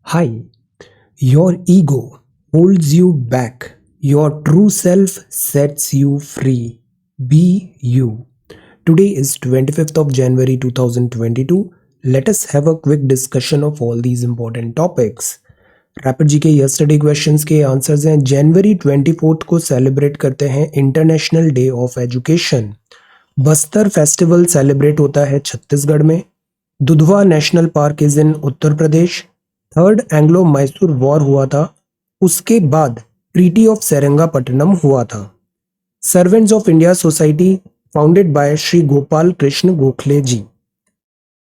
Hi, your ego holds you back. Your true self sets you free. Be you. Today is 25th of January 2022. Let us have a quick discussion of all these important topics. Rapid जी के yesterday questions के answers हैं। जनवरी 24 को celebrate करते हैं international day of education. Bastar festival celebrate होता है छत्तीसगढ़ में। Dudhwa national park is in Uttar Pradesh. Third Anglo Mysore war हुआ था, उसके बाद ट्रीटी ऑफ सेरंगापट्टनम हुआ था। Servants of India society founded by Shri Gopal Krishna Gokhale ji.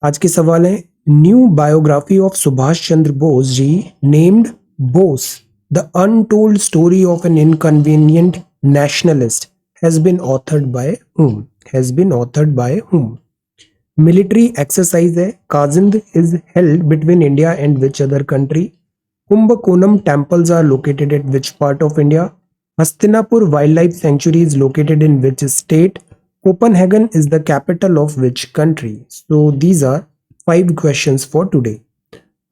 आज के सवाल है, new biography of Subhas Chandra Bose ji named Bose the untold story of an inconvenient nationalist has been authored bye whom? Military exercise है Kazind is held between India and which other country? Kumbakonam temples are located at which part of India? Hastinapur wildlife sanctuary is located in which state? Copenhagen is the capital of which country? So these are 5 questions for today.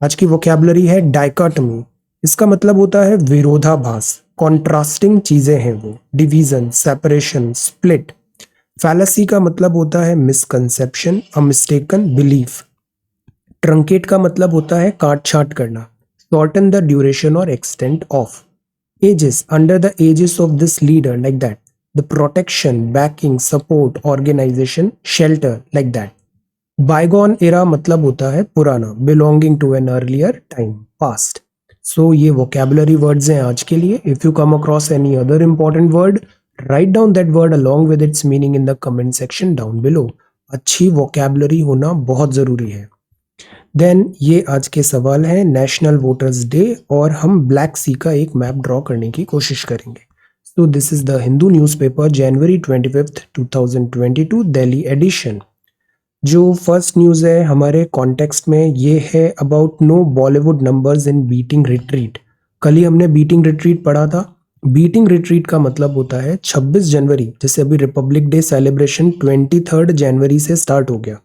आज की vocabulary है dichotomy. इसका मतलब होता है विरोधाभास, contrasting चीजें हैं वो। Division, separation, split. फैलेसी का मतलब होता है misconception, a mistaken belief. Truncate का मतलब होता है काट छाट करना। शॉर्टन द ड्यूरेशन और extent of. Ages, under the ages of this leader, like that. The protection, backing, support, organisation, shelter, like that. Bygone era मतलब होता है पुराना, belonging to an earlier time, past. So ये vocabulary words हैं आज के लिए। If you come across any other important word, write down that word along with its meaning in the comment section down below. अच्छी vocabulary होना बहुत ज़रूरी है। देन ये आज के सवाल हैं नेशनल वोटर्स डे, और हम ब्लैक सी का एक मैप ड्रॉ करने की कोशिश करेंगे। So this is the Hindu newspaper January 25, 2022 Delhi edition. जो फर्स्ट न्यूज़ है हमारे कॉन्टेक्स्ट में, ये है about no Bollywood numbers in beating retreat. कल ही हमने बीटिंग रिट्रीट पढ़ा था। बीटिंग रिट्रीट का मतलब होता है 26 जनवरी, जैसे अभी रिपब्लिक डे सेलिब्रेशन 23 जनवरी से स्टार्ट हो गया।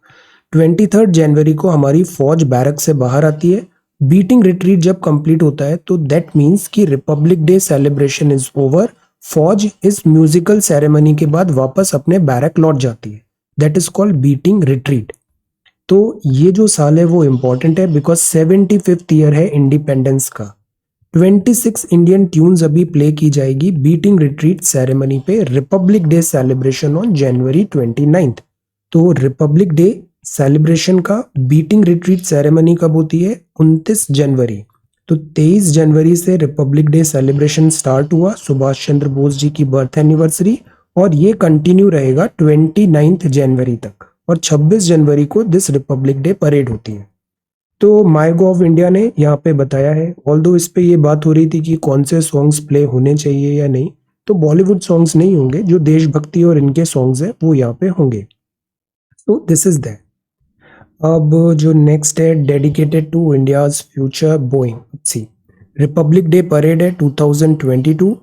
23 जनवरी को हमारी फौज बैरक से बाहर आती है। बीटिंग रिट्रीट जब कंप्लीट होता है तो दैट मीन्स कि Republic day celebration is over. फौज इस म्यूजिकल सेरेमनी के बाद वापस अपने बैरक लौट जाती है। That is called beating retreat. तो ये जो साल है वो इंपॉर्टेंट है बिकॉज 75th ईयर है इंडिपेंडेंस का। 26 इंडियन ट्यून्स अभी प्ले की जाएगी बीटिंग रिट्रीट सेरेमनी पे। Republic day celebration on January 29। तो रिपब्लिक डे सेलिब्रेशन का बीटिंग रिट्रीट सेरेमनी कब होती है? 29 जनवरी। तो 23 जनवरी से रिपब्लिक डे सेलिब्रेशन स्टार्ट हुआ, सुभाष चंद्र बोस जी की बर्थ एनिवर्सरी, और ये कंटिन्यू रहेगा 29 जनवरी तक। और 26 जनवरी को दिस रिपब्लिक डे परेड होती है। तो माई गॉव इंडिया ने यहाँ पे बताया है, ऑल्दो इस पे ये बात हो रही थी कि कौन से सॉन्ग्स प्ले होने चाहिए या नहीं, तो बॉलीवुड सॉन्ग्स नहीं होंगे, जो देशभक्ति और इनके सॉन्ग्स हैं वो यहाँ पे होंगे। तो दिस इज दैट। अब जो नेक्स्ट है, dedicated to India's future Boeing. See Republic Day parade है 2022।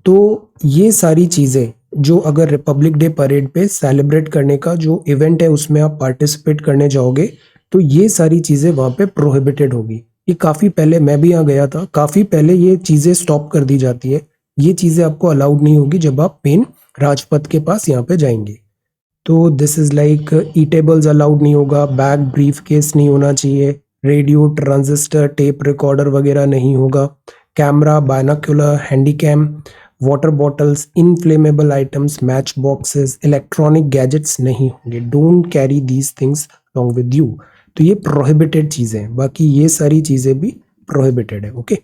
तो ये सारी चीज़ें जो अगर रिपब्लिक डे परेड पे सेलिब्रेट करने का जो इवेंट है उसमें आप पार्टिसिपेट करने जाओगे तो ये सारी चीज़ें वहाँ पे प्रोहिबिटेड होगी। ये काफ़ी पहले, मैं भी यहाँ गया था, काफ़ी पहले ये चीज़ें स्टॉप कर दी जाती है। ये चीज़ें आपको अलाउड नहीं होगी जब आप मेन राजपथ के पास यहाँ पे जाएंगे। तो this is like eatables allowed नहीं होगा, बैग ब्रीफ केस नहीं होना चाहिए, रेडियो, ट्रांजिस्टर, टेप रिकॉर्डर वगैरह नहीं होगा, camera, binocular, Handycam, water bottles, inflammable items, match boxes, electronic gadgets नहीं होंगे। Don't carry these things along with you। तो ये प्रोहिबिटेड चीज़ें हैं, बाकी ये सारी चीज़ें भी प्रोहिबिटेड है। ओके,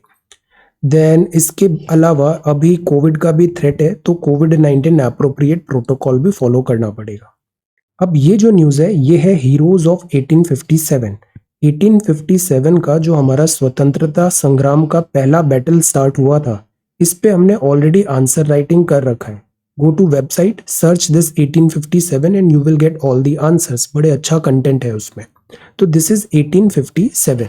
देन इसके अलावा अभी कोविड का भी थ्रेट है, तो कोविड-19 अप्रोप्रिएट प्रोटोकॉल भी फॉलो करना पड़ेगा। अब ये जो न्यूज़ है ये है हीरोज ऑफ 1857। 1857 का जो हमारा स्वतंत्रता संग्राम का पहला बैटल स्टार्ट हुआ था, इस पे हमने ऑलरेडी आंसर राइटिंग कर रखा है। Go to website, search this 1857 and you will get all the answers. बड़े अच्छा कंटेंट है उसमें। तो दिस इज 1857।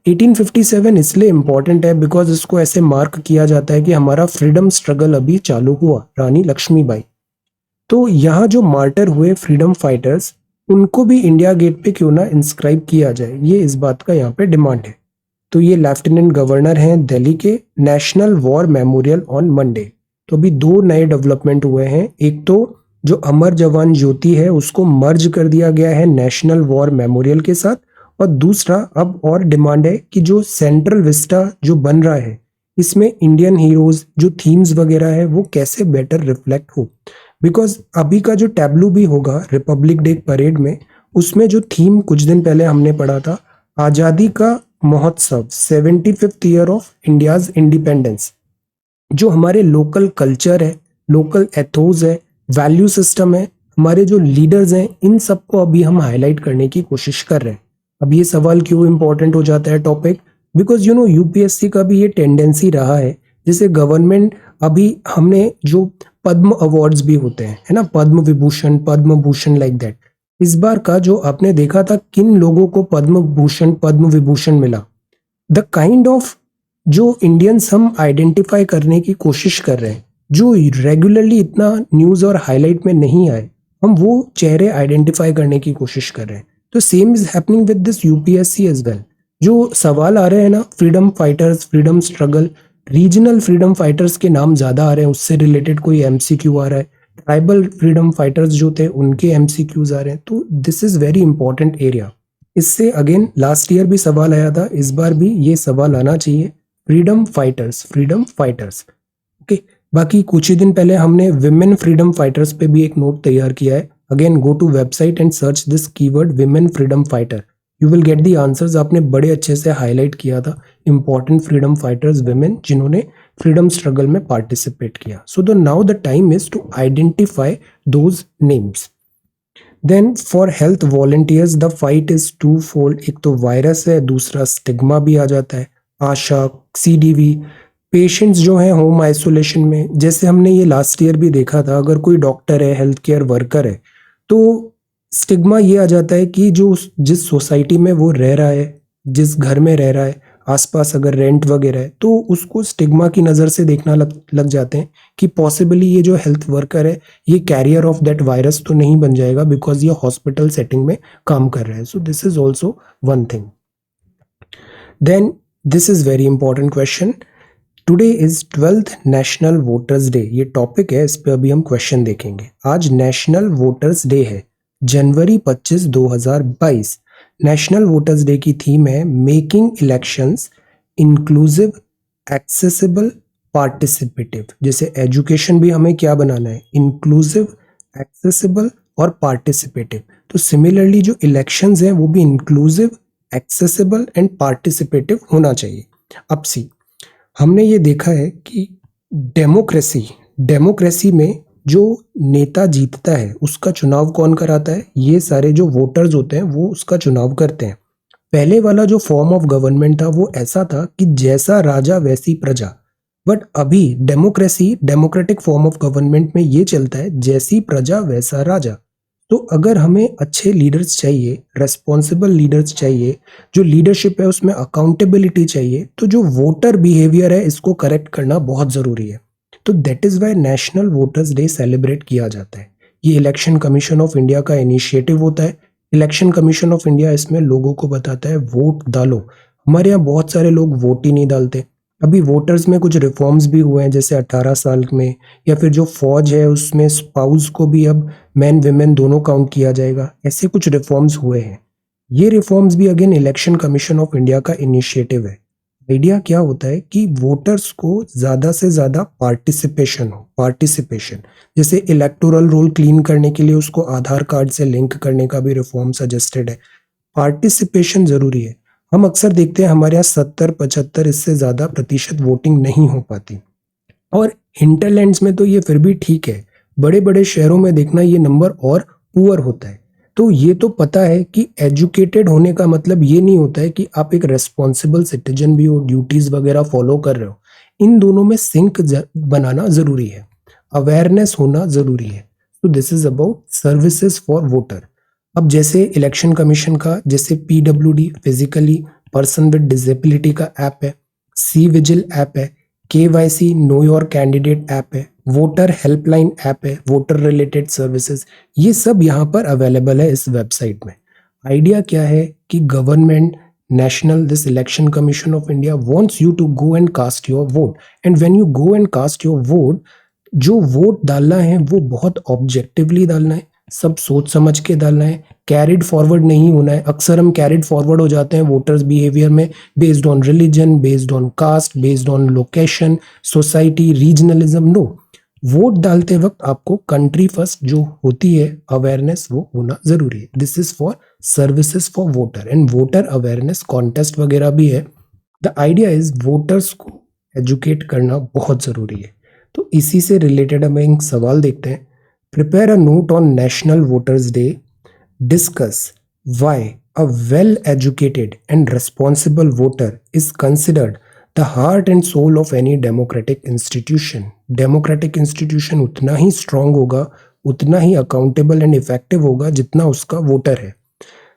1857 इसलिए इंपॉर्टेंट है बिकॉज इसको ऐसे मार्क किया जाता है कि हमारा फ्रीडम स्ट्रगल अभी चालू हुआ, रानी लक्ष्मीबाई। तो यहाँ जो मार्टर हुए फ्रीडम फाइटर्स, उनको भी इंडिया गेट पे क्यों ना इंस्क्राइब किया जाए, ये इस बात का यहाँ पे डिमांड है। तो ये लेफ्टिनेंट गवर्नर हैं दिल्ली के। National war memorial on Monday. तो अभी दो नए डेवलपमेंट हुए हैं। एक तो जो अमर जवान ज्योति है उसको मर्ज कर दिया गया है नेशनल वॉर मेमोरियल के साथ, और दूसरा अब और डिमांड है कि जो सेंट्रल विस्टा जो बन रहा है इसमें इंडियन हीरोज जो थीम्स वगैरह है वो कैसे बेटर रिफ्लेक्ट हो। बिकॉज अभी का जो टैब्लू भी होगा रिपब्लिक डे परेड में, उसमें जो थीम कुछ दिन पहले हमने पढ़ा था, आजादी का महोत्सव 75th year of India's independence, जो हमारे लोकल कल्चर है, लोकल एथोस है, वैल्यू सिस्टम है, हमारे जो लीडर्स हैं, इन सबको अभी हम हाईलाइट करने की कोशिश कर रहे हैं। अब ये सवाल क्यों इंपॉर्टेंट हो जाता है टॉपिक, बिकॉज यूपीएससी का भी ये टेंडेंसी रहा है, जैसे गवर्नमेंट अभी हमने जो पद्म अवार्ड्स भी होते हैं, है ना, पद्म विभूषण, पद्म भूषण, लाइक दैट। इस बार का जो आपने देखा था किन लोगों को पद्म भूषण पद्म विभूषण मिला, द काइंड ऑफ जो इंडियंस हम आइडेंटिफाई करने की कोशिश कर रहे हैं, जो रेगुलरली इतना न्यूज और हाईलाइट में नहीं आए, हम वो चेहरे आइडेंटिफाई करने की कोशिश कर रहे हैं। तो same is happening with this UPSC as well. जो सवाल आ रहे हैं ना, freedom fighters, freedom struggle, regional freedom fighters के नाम ज्यादा आ रहे हैं, उससे रिलेटेड कोई एमसीक्यू आ रहा है, ट्राइबल फ्रीडम फाइटर्स जो थे उनके एमसीक्यूज आ रहे हैं। तो this is very important area. इससे अगेन लास्ट ईयर भी सवाल आया था, इस बार भी ये सवाल आना चाहिए, freedom fighters, freedom fighters. Okay, बाकी कुछ ही दिन पहले हमने विमेन फ्रीडम फाइटर्स पे भी एक नोट तैयार किया है। Again go to website and search this keyword women freedom fighter, you will get the answers. आपने बड़े अच्छे से हाईलाइट किया था इंपॉर्टेंट फ्रीडम फाइटर्स विमेन जिन्होंने फ्रीडम स्ट्रगल में पार्टिसिपेट किया। So the now the time is to identify those names. Then for health volunteers the fight is twofold. एक तो वायरस है, दूसरा स्टिग्मा भी आ जाता है। आशा, सीडीवी, पेशेंट्स जो हैं होम आइसोलेशन में, जैसे हमने ये लास्ट ईयर भी देखा था, अगर कोई डॉक्टर है, हेल्थ केयर वर्कर है, तो स्टिग्मा ये आ जाता है कि जो जिस सोसाइटी में वो रह रहा है, जिस घर में रह रहा है, आसपास अगर रेंट वगैरह है, तो उसको स्टिग्मा की नज़र से देखना लग जाते हैं कि पॉसिबली ये जो हेल्थ वर्कर है ये कैरियर ऑफ दैट वायरस तो नहीं बन जाएगा, बिकॉज ये हॉस्पिटल सेटिंग में काम कर रहा है। So this is also one thing. Then this is very important question, today is 12th National voters Day. ये टॉपिक है, इस पे अभी हम क्वेश्चन देखेंगे। आज नेशनल वोटर्स डे है, जनवरी 25, 2022। नेशनल वोटर्स डे की थीम है making elections inclusive, accessible, participative. जैसे एजुकेशन भी हमें क्या बनाना है, इंक्लूसिव, एक्सेसिबल और पार्टिसिपेटिव। तो सिमिलरली जो इलेक्शंस हैं वो भी इंक्लूसिव, एक्सेसिबल एंड पार्टिसिपेटिव होना चाहिए। अब सी, हमने ये देखा है कि डेमोक्रेसी में जो नेता जीतता है उसका चुनाव कौन कराता है, ये सारे जो वोटर्स होते हैं वो उसका चुनाव करते हैं। पहले वाला जो फॉर्म ऑफ गवर्नमेंट था वो ऐसा था कि जैसा राजा वैसी प्रजा, बट अभी डेमोक्रेटिक फॉर्म ऑफ गवर्नमेंट में ये चलता है जैसी प्रजा वैसा राजा। तो अगर हमें अच्छे लीडर्स चाहिए, रेस्पॉन्सिबल लीडर्स चाहिए, जो लीडरशिप है उसमें अकाउंटेबिलिटी चाहिए, तो जो वोटर बिहेवियर है इसको करेक्ट करना बहुत ज़रूरी है। तो that is why national voters day celebrate किया जाता है। ये इलेक्शन कमीशन ऑफ इंडिया का इनिशिएटिव होता है। इलेक्शन कमीशन ऑफ इंडिया इसमें लोगों को बताता है वोट डालो। हमारे यहाँ बहुत सारे लोग वोट ही नहीं डालते। अभी वोटर्स में कुछ रिफॉर्म्स भी हुए हैं, जैसे 18 साल में, या फिर जो फौज है उसमें स्पाउस को भी अब मैन विमेन दोनों काउंट किया जाएगा। ऐसे कुछ रिफॉर्म्स हुए हैं। ये रिफॉर्म्स भी again election commission of India का इनिशिएटिव है। आइडिया क्या होता है कि वोटर्स को ज़्यादा से ज़्यादा पार्टिसिपेशन, जैसे इलेक्टोरल रोल क्लीन करने के लिए उसको आधार कार्ड से लिंक करने का भी रिफॉर्म सजेस्टेड है। पार्टिसिपेशन ज़रूरी है। हम अक्सर देखते हैं हमारे यहाँ 70-75 इससे ज़्यादा प्रतिशत वोटिंग नहीं हो पाती, और हिंटरलैंड्स में तो ये फिर भी ठीक है। बड़े बड़े शहरों में देखना ये नंबर और पुअर होता है। तो ये तो पता है कि एजुकेटेड होने का मतलब ये नहीं होता है कि आप एक रेस्पॉन्सिबल सिटीजन भी हो, ड्यूटीज वगैरह फॉलो कर रहे हो। इन दोनों में सिंक बनाना ज़रूरी है, अवेयरनेस होना ज़रूरी है। तो this is about services for voter. अब जैसे इलेक्शन कमीशन का जैसे PWD physically person with disability का ऐप है, सी विजिल ऐप है, KYC know your candidate app है, वोटर हेल्पलाइन ऐप है, वोटर रिलेटेड सर्विसेज, ये सब यहाँ पर अवेलेबल है इस वेबसाइट में। आइडिया क्या है कि government this election commission of India wants you to go and cast your vote. And when you go and cast your vote, जो वोट डालना है वो बहुत ऑब्जेक्टिवली डालना है, सब सोच समझ के डालना है, कैरिड फॉरवर्ड नहीं होना है. अक्सर हम कैरिड फॉरवर्ड हो जाते हैं वोटर्स बिहेवियर में, based on religion, based on caste, based on location, society, regionalism. No, vote डालते वक्त आपको कंट्री फर्स्ट जो होती है अवेयरनेस वो होना जरूरी है. This is for services for voter and voter awareness contest वगैरह भी है. द आइडिया इज वोटर्स को एजुकेट करना बहुत जरूरी है. तो इसी से रिलेटेड हम एक सवाल देखते हैं. Prepare a note on National voters Day. Discuss why a well educated and responsible voter is considered the heart and soul of any democratic institution. Democratic institution उतना ही स्ट्रांग होगा, उतना ही अकाउंटेबल एंड इफेक्टिव होगा जितना उसका voter है.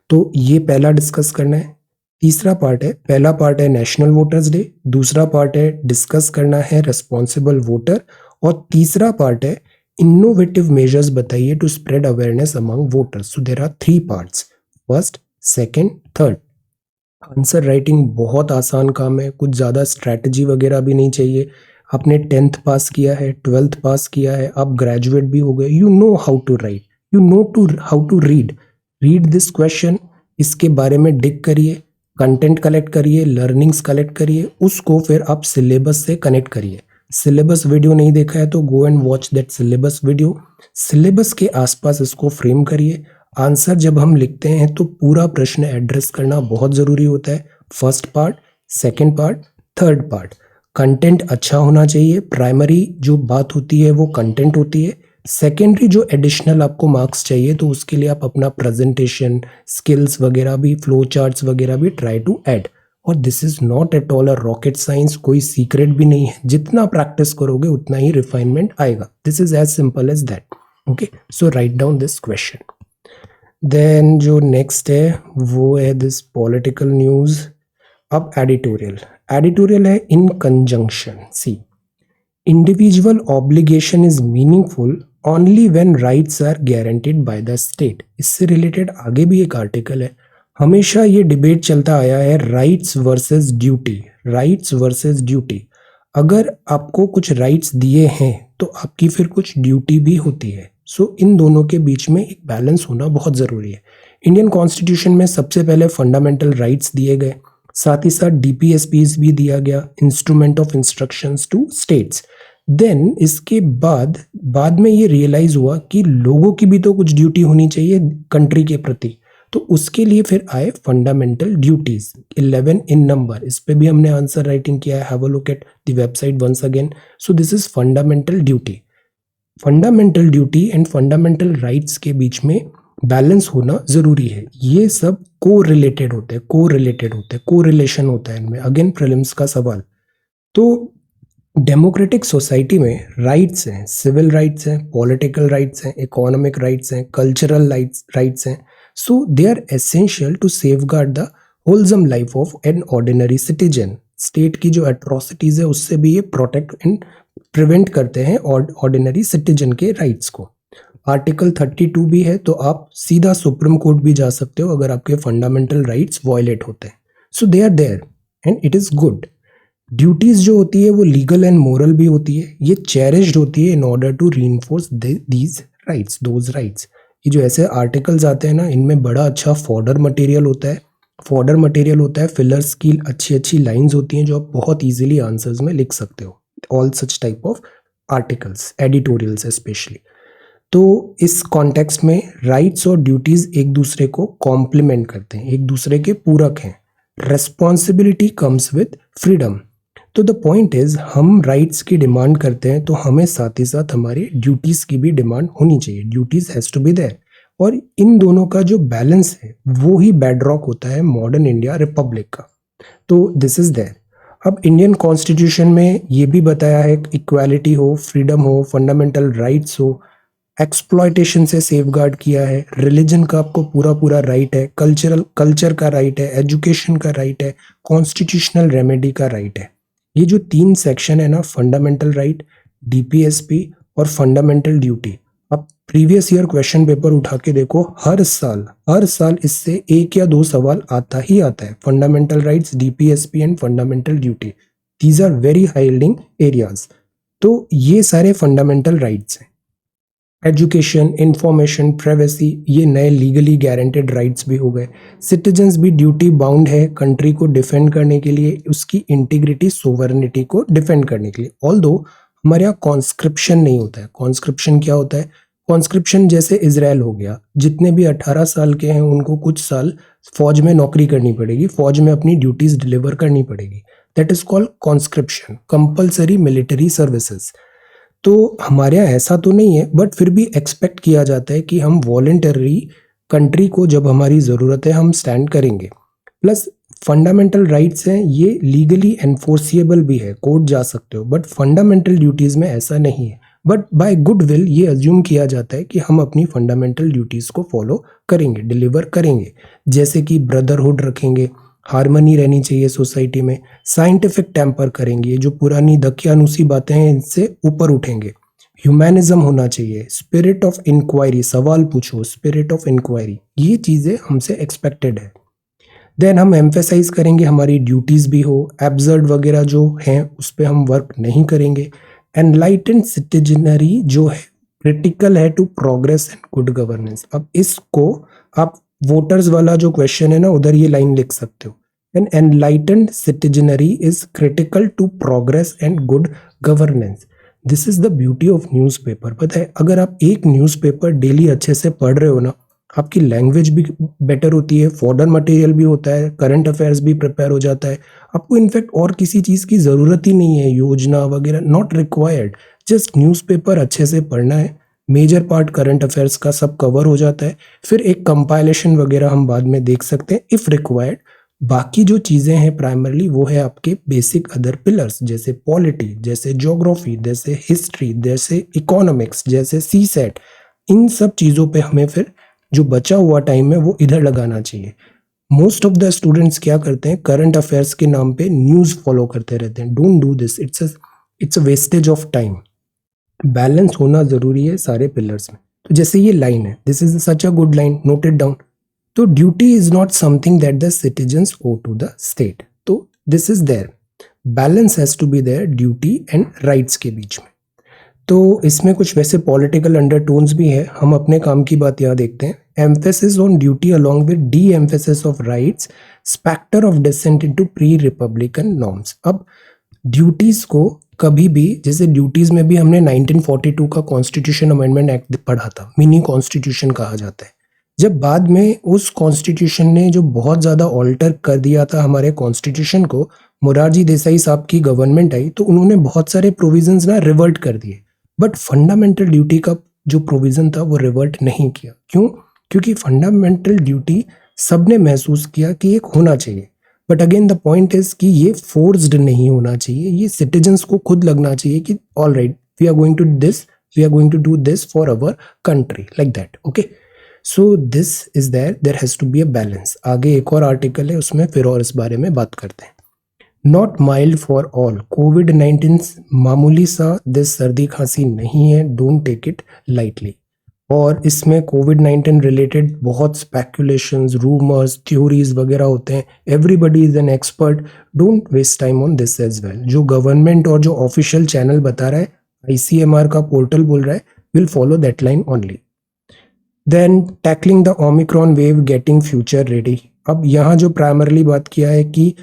तो ये पहला डिस्कस करना है. तीसरा पार्ट है, पहला पार्ट है नेशनल वोटर्स डे, दूसरा पार्ट है डिस्कस करना है रिस्पॉन्सिबल वोटर, और तीसरा पार्ट है इनोवेटिव मेजर्स बताइए to spread awareness among voters. So there are 3 parts, first, second, third. Answer writing बहुत आसान काम है, कुछ ज़्यादा स्ट्रैटेजी वगैरह भी नहीं चाहिए. आपने 10th पास किया है, 12th पास किया है, आप ग्रेजुएट भी हो गए, you know how to write, you know how to read this question. इसके बारे में डिग करिए, कंटेंट कलेक्ट करिए, लर्निंग्स कलेक्ट करिए, उसको फिर आप सिलेबस से कनेक्ट करिए. सिलेबस वीडियो नहीं देखा है तो go and watch that syllabus video. Syllabus के आसपास इसको फ्रेम करिए. आंसर जब हम लिखते हैं तो पूरा प्रश्न एड्रेस करना बहुत ज़रूरी होता है. First part, second part, third part. Content अच्छा होना चाहिए. प्राइमरी जो बात होती है वो कंटेंट होती है. सेकेंडरी जो एडिशनल आपको मार्क्स चाहिए तो उसके लिए आप अपना प्रेजेंटेशन स्किल्स वगैरह भी, फ्लो चार्ट्स वगैरह भी ट्राई टू ऐड. और this is not at all a rocket science, कोई सीक्रेट भी नहीं है. जितना प्रैक्टिस करोगे उतना ही रिफाइनमेंट आएगा. This is as simple as that. Okay, so write down this question. Then जो नेक्स्ट है वो है दिस पॉलिटिकल न्यूज. अब एडिटोरियल है in conjunction. See, individual obligation is meaningful only when rights are guaranteed by the state. इससे related आगे भी एक आर्टिकल है. हमेशा ये डिबेट चलता आया है राइट्स वर्सेस ड्यूटी. अगर आपको कुछ राइट्स दिए हैं तो आपकी फिर कुछ ड्यूटी भी होती है. सो इन दोनों के बीच में एक बैलेंस होना बहुत ज़रूरी है. इंडियन कॉन्स्टिट्यूशन में सबसे पहले फंडामेंटल राइट्स दिए गए, साथ ही साथ डीपीएसपीज भी दिया गया, instrument of instructions to states. Then इसके बाद में ये रियलाइज हुआ कि लोगों की भी तो कुछ ड्यूटी होनी चाहिए कंट्री के प्रति. तो उसके लिए फिर आए फंडामेंटल ड्यूटीज, 11 इन नंबर. इस पे भी हमने आंसर राइटिंग किया है. Have a look at the website once again. So this is fundamental duty. Fundamental duty and fundamental rights के बीच में बैलेंस होना जरूरी है. ये सब को रिलेटेड होते हैं, को रिलेशन होता है इनमें. अगेन प्रीलिम्स का सवाल. तो डेमोक्रेटिक सोसाइटी में राइट्स हैं, सिविल राइट्स हैं, पॉलिटिकल राइट्स हैं, इकोनॉमिक राइट्स हैं, कल्चरल राइट्स हैं. So they are essential to safeguard the wholesome life of an ordinary citizen. State की जो एट्रोसिटीज है उससे भी ये प्रोटेक्ट एंड प्रिवेंट करते हैं ऑर्डिनरी सिटीजन के राइट्स को. आर्टिकल 32 भी है, तो आप सीधा सुप्रीम कोर्ट भी जा सकते हो अगर आपके फंडामेंटल राइट्स वायलेट होते हैं. So they are there and it is good. Duties जो होती है वो लीगल एंड मोरल भी होती है. ये चेरिश्ड होती है in order to reinforce these rights, those rights. ये जो ऐसे आर्टिकल्स आते हैं ना, इनमें बड़ा अच्छा फॉर्डर मटेरियल होता है. फिलर्स की अच्छी लाइंस होती हैं जो आप बहुत इजीली आंसर्स में लिख सकते हो. All such type of articles, editorials specially. तो इस कॉन्टेक्स्ट में राइट्स और ड्यूटीज एक दूसरे को कॉम्प्लीमेंट करते हैं, एक दूसरे के पूरक हैं. Responsibility comes with freedom. तो द पॉइंट इज, हम राइट्स की डिमांड करते हैं तो हमें साथ ही साथ हमारी ड्यूटीज की भी डिमांड होनी चाहिए. Duties has to be there. और इन दोनों का जो बैलेंस है वो ही बेडरॉक होता है मॉडर्न इंडिया रिपब्लिक का. तो दिस इज देयर. अब इंडियन कॉन्स्टिट्यूशन में ये भी बताया है इक्वालिटी हो, फ्रीडम हो, फंडामेंटल राइट्स हो, एक्सप्लॉयटेशन से सेफगार्ड किया है, रिलीजन का आपको पूरा राइट है, कल्चर का राइट है, एजुकेशन का राइट है, कॉन्स्टिट्यूशनल रेमेडी का राइट है. ये जो 3 सेक्शन है ना, फंडामेंटल राइट, डीपीएसपी और फंडामेंटल ड्यूटी, अब प्रीवियस ईयर क्वेश्चन पेपर उठा के देखो, हर साल इससे एक या दो सवाल आता ही आता है। Fundamental rights, DPSP and fundamental duty, these are very high yielding areas. तो ये सारे फंडामेंटल राइट्स हैं। एजुकेशन, इंफॉर्मेशन, प्राइवेसी, ये नए लीगली गारंटेड राइट्स भी हो गए। सिटीजन्स भी ड्यूटी बाउंड है कंट्री को डिफेंड करने के लिए, उसकी इंटीग्रिटी, सोवरेनिटी को डिफेंड करने के लिए। ऑल्दो हमारे यहाँ कॉन्स्क्रिप्शन नहीं होता है। कॉन्स्क्रिप्शन क्या होता है? कॉन्स्क्रिप्शन जैसे इजराइल हो गया, जितने भी 18 साल के हैं उनको कुछ साल फौज में नौकरी करनी पड़ेगी, फौज में अपनी ड्यूटीज डिलीवर करनी पड़ेगी। That is called conscription, compulsory military services. तो हमारे यहाँ ऐसा तो नहीं है, बट फिर भी एक्सपेक्ट किया जाता है कि हम वॉलेंटरी कंट्री को जब हमारी ज़रूरत है हम स्टैंड करेंगे। प्लस फंडामेंटल राइट्स हैं, ये लीगली एनफोर्सिएबल भी है, कोर्ट जा सकते हो, बट फंडामेंटल ड्यूटीज़ में ऐसा नहीं है। बट बाय गुड विल ये अज्यूम किया जाता है कि हम अपनी फंडामेंटल ड्यूटीज़ को फॉलो करेंगे, डिलीवर करेंगे। जैसे कि ब्रदरहुड रखेंगे, हारमनी रहनी चाहिए सोसाइटी में, साइंटिफिक टेम्पर करेंगे, जो पुरानी दकियानुसी बातें हैं इनसे ऊपर उठेंगे, ह्यूमैनिज्म होना चाहिए, स्पिरिट ऑफ इंक्वायरी, सवाल पूछो, स्पिरिट ऑफ इंक्वायरी, ये चीज़ें हमसे एक्सपेक्टेड है। देन हम एम्फेसाइज करेंगे हमारी ड्यूटीज़ भी हो, एब्सर्ड वगैरह जो हैं उस पर हम वर्क नहीं करेंगे। एनलाइटेंड सिटीजनरी जो है क्रिटिकल है to progress and good governance. अब इसको आप वोटर्स वाला जो क्वेश्चन है ना, उधर ये लाइन लिख सकते हो, an enlightened citizenry is critical to progress and good governance. This is the beauty of newspaper. पता है, अगर आप एक न्यूज़पेपर डेली अच्छे से पढ़ रहे हो ना, आपकी लैंग्वेज भी बेटर होती है, फॉर्डर मटेरियल भी होता है, करंट अफेयर्स भी प्रिपेयर हो जाता है। आपको इनफैक्ट और किसी चीज़ की ज़रूरत ही नहीं है, योजना वगैरह नॉट रिक्वायर्ड, जस्ट न्यूज़पेपर अच्छे से पढ़ना है, मेजर पार्ट करंट अफेयर्स का सब कवर हो जाता है। फिर एक कंपाइलेशन वगैरह हम बाद में देख सकते हैं इफ़ रिक्वायर्ड। बाकी जो चीज़ें हैं प्राइमरली वो है आपके बेसिक अदर पिलर्स, जैसे पॉलिटी, जैसे ज्योग्राफी, जैसे हिस्ट्री, जैसे इकोनॉमिक्स, जैसे सी सेट। इन सब चीज़ों पे हमें फिर जो बचा हुआ टाइम है वो इधर लगाना चाहिए। मोस्ट ऑफ द स्टूडेंट्स क्या करते हैं, करंट अफेयर्स के नाम पे न्यूज़ फॉलो करते रहते हैं। Don't do this, it's a wastage of time. Balance होना जरूरी है सारे पिलर्स में। तो जैसे ये लाइन है, this is such a good line, note it down. तो duty is not something that the citizens owe to the state. तो this is there, balance has to be there duty and rights के बीच में। तो इसमें कुछ वैसे political undertones भी है, हम अपने काम की बात यहाँ देखते हैं। Emphasis on duty along with the emphasis of rights, spectre of descent into pre republican norms. अब ड्यूटीज को कभी भी, जैसे ड्यूटीज में भी हमने 1942 का कॉन्स्टिट्यूशन अमेंडमेंट एक्ट पढ़ा था, मिनी कॉन्स्टिट्यूशन कहा जाता है। जब बाद में उस कॉन्स्टिट्यूशन ने जो बहुत ज़्यादा ऑल्टर कर दिया था हमारे कॉन्स्टिट्यूशन को, मोरारजी देसाई साहब की गवर्नमेंट आई तो उन्होंने बहुत सारे प्रोविजंस ना रिवर्ट कर दिए, बट फंडामेंटल ड्यूटी का जो प्रोविजन था वो रिवर्ट नहीं किया। क्यों? क्योंकि फंडामेंटल ड्यूटी सबने महसूस किया कि एक होना चाहिए, but again the point is कि ये फोर्स्ड नहीं होना चाहिए, ये सिटीजन्स को खुद लगना चाहिए कि all right, we are going to do this for our country, like that. Okay, so this is there has to be a balance. आगे एक और आर्टिकल है, उसमें फिर और इस बारे में बात करते हैं। नॉट माइल्ड फॉर ऑल, कोविड-19 मामूली सा दिस सर्दी खांसी नहीं है, डोंट टेक इट लाइटली। और इसमें कोविड-19 रिलेटेड बहुत स्पेकुलेशंस, रूमर्स, थ्योरीज वगैरह होते हैं। Everybody is an expert, don't waste time on this as well. जो गवर्नमेंट और जो ऑफिशियल चैनल बता रहा है, ICMR का पोर्टल बोल रहा है, will follow that line only. Then tackling the Omicron wave, getting future ready. अब यहाँ जो प्राइमरली बात किया है कि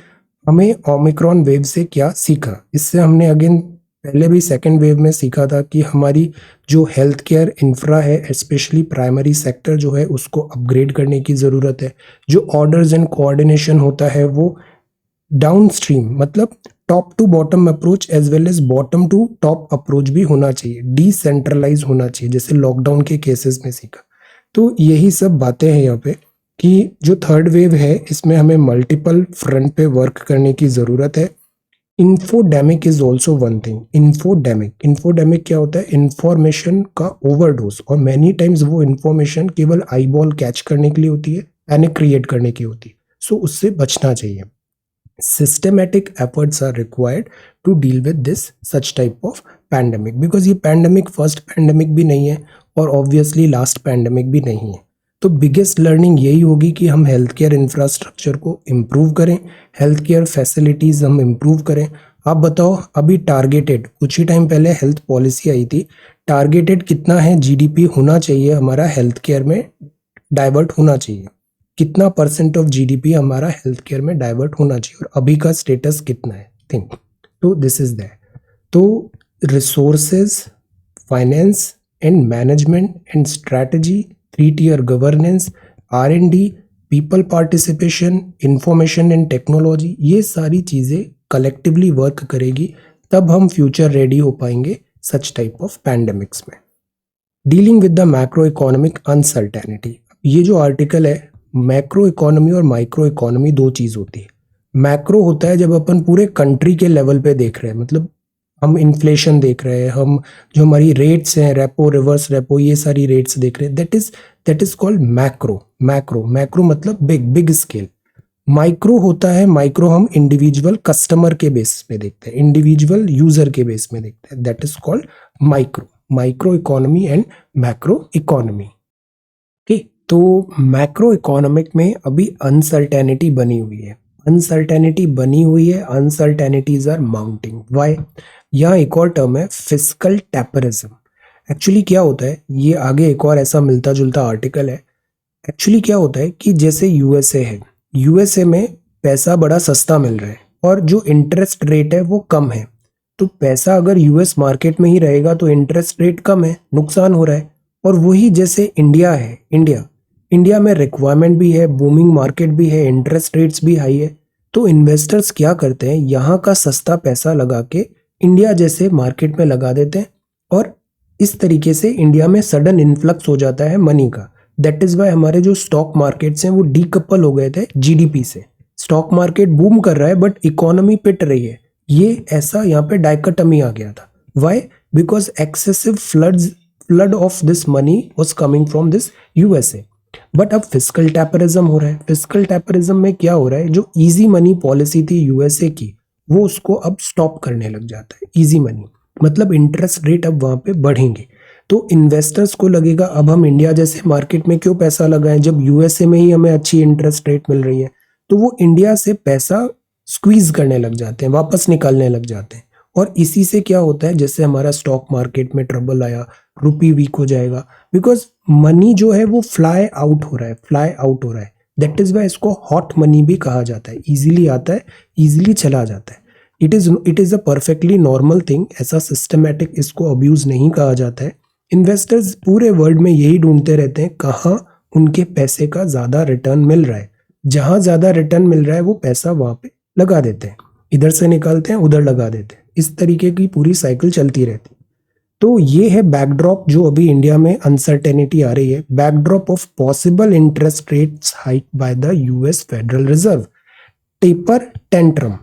हमें ओमिक्रॉन वेव से क्या सीखा, इससे हमने अगेन पहले भी सेकेंड वेव में सीखा था कि हमारी जो हेल्थ केयर इंफ्रा है, स्पेशली प्राइमरी सेक्टर जो है, उसको अपग्रेड करने की ज़रूरत है। जो ऑर्डर्स एंड कोऑर्डिनेशन होता है वो डाउन स्ट्रीम, मतलब top to bottom approach as well as bottom to top approach भी होना चाहिए, डिसेंट्रलाइज होना चाहिए, जैसे लॉकडाउन के केसेस में सीखा। तो यही सब बातें हैं यहाँ पे कि जो थर्ड वेव है इसमें हमें मल्टीपल फ्रंट पे वर्क करने की ज़रूरत है। Infodemic is also one thing. Infodemic क्या होता है? इंफॉर्मेशन का ओवरडोज, और मैनी टाइम्स वो इंफॉर्मेशन केवल आई बॉल कैच करने के लिए होती है, पैनिक क्रिएट करने की होती है, सो उससे बचना चाहिए। Systematic efforts are required to deal with this such type of pandemic, because ये पैंडेमिक फर्स्ट पैंडेमिक भी नहीं है और ऑब्वियसली लास्ट पैंडेमिक भी नहीं है। तो बिगेस्ट लर्निंग यही होगी कि हम हेल्थ केयर इंफ्रास्ट्रक्चर को इम्प्रूव करें, हेल्थ केयर फैसिलिटीज़ हम इम्प्रूव करें। आप बताओ, अभी टारगेटेड कुछ ही टाइम पहले हेल्थ पॉलिसी आई थी, टारगेटेड कितना है जीडीपी होना चाहिए हमारा हेल्थ केयर में डाइवर्ट होना चाहिए, कितना परसेंट ऑफ जीडीपी हमारा हेल्थ केयर में डाइवर्ट होना चाहिए, और अभी का स्टेटस कितना है, थिंक। तो दिस इज दैट। तो resources, finance and management and strategy, 3 tier governance, R&D, people participation, information and technology, ये सारी चीज़ें कलेक्टिवली वर्क करेगी, तब हम फ्यूचर रेडी हो पाएंगे सच टाइप ऑफ पैंडेमिक्स में। Dealing with the macro economic uncertainty, ये जो आर्टिकल है, मैक्रो इकोनॉमी और माइक्रो इकोनॉमी दो चीज़ होती है। मैक्रो होता है जब अपन पूरे कंट्री के लेवल पे देख रहे हैं, मतलब हम इन्फ्लेशन देख रहे हैं, हम जो हमारी रेट्स हैं, रेपो, रिवर्स रेपो, ये सारी रेट्स देख रहे हैं, that is called macro. Macro मतलब बिग स्केल। माइक्रो होता है, माइक्रो हम इंडिविजुअल कस्टमर के बेस पे देखते हैं, इंडिविजुअल यूजर के बेस में देखते हैं, that is called micro economy and macro economy. ठीक, तो मैक्रो इकोनॉमिक में अभी अनसर्टेनिटी बनी हुई है, अनसर्टेनिटीज आर माउंटिंग। व्हाई? यहाँ एक और टर्म है फिस्कल टेपरिज्म। एक्चुअली क्या होता है, ये आगे एक और ऐसा मिलता जुलता आर्टिकल है। एक्चुअली क्या होता है कि जैसे यूएसए है, यूएसए में पैसा बड़ा सस्ता मिल रहा है और जो इंटरेस्ट रेट है वो कम है। तो पैसा अगर यूएस मार्केट में ही रहेगा तो इंटरेस्ट रेट कम है, नुकसान हो रहा है। और वही जैसे इंडिया है, इंडिया में रिक्वायरमेंट भी है, बूमिंग मार्केट भी है, इंटरेस्ट रेट्स भी हाई है। तो इन्वेस्टर्स क्या करते हैं, यहाँ का सस्ता पैसा लगा के इंडिया जैसे मार्केट में लगा देते हैं और इस तरीके से इंडिया में सडन इन्फ्लक्स हो जाता है मनी का। दैट इज वाई हमारे जो स्टॉक मार्केट्स हैं वो डीकपल हो गए थे जीडीपी से। स्टॉक मार्केट बूम कर रहा है बट इकोनॉमी पिट रही है, ये ऐसा यहाँ पे डाइकोटमी आ गया था। Why? Because excessive flood of this money was coming from this USA. But अब फिस्कल टैपरिज्म हो रहा है। फिस्कल टैपरिज्म में क्या हो रहा है, जो इजी मनी पॉलिसी थी यूएसए की, वो उसको अब स्टॉप करने लग जाता है। इजी मनी मतलब इंटरेस्ट रेट अब वहां पे बढ़ेंगे, तो इन्वेस्टर्स को लगेगा अब हम इंडिया जैसे मार्केट में क्यों पैसा लगाएं जब यूएसए में ही हमें अच्छी इंटरेस्ट रेट मिल रही है। तो वो इंडिया से पैसा स्क्वीज करने लग जाते हैं, वापस निकालने लग जाते हैं। और इसी से क्या होता है, जैसे हमारा स्टॉक मार्केट में ट्रबल आया, रुपी वीक हो जाएगा, बिकॉज मनी जो है वो फ्लाई आउट हो रहा है। दैट इज वाई इसको हॉट मनी भी कहा जाता है। इजीली आता है, इजीली चला जाता है। It is a perfectly normal thing, ऐसा सिस्टमेटिक इसको अब्यूज नहीं कहा जाता है। इन्वेस्टर्स पूरे वर्ल्ड में यही ढूंढते रहते हैं कहाँ उनके पैसे का ज्यादा रिटर्न मिल रहा है। जहां ज्यादा रिटर्न मिल रहा है वो पैसा वहां पे लगा देते हैं, इधर से निकालते हैं उधर लगा देते हैं। इस तरीके की पूरी साइकिल चलती रहती। तो ये है बैकड्रॉप जो अभी इंडिया में अनसर्टेनिटी आ रही है, backdrop of possible interest rates hike by the US Federal Reserve, taper tantrum.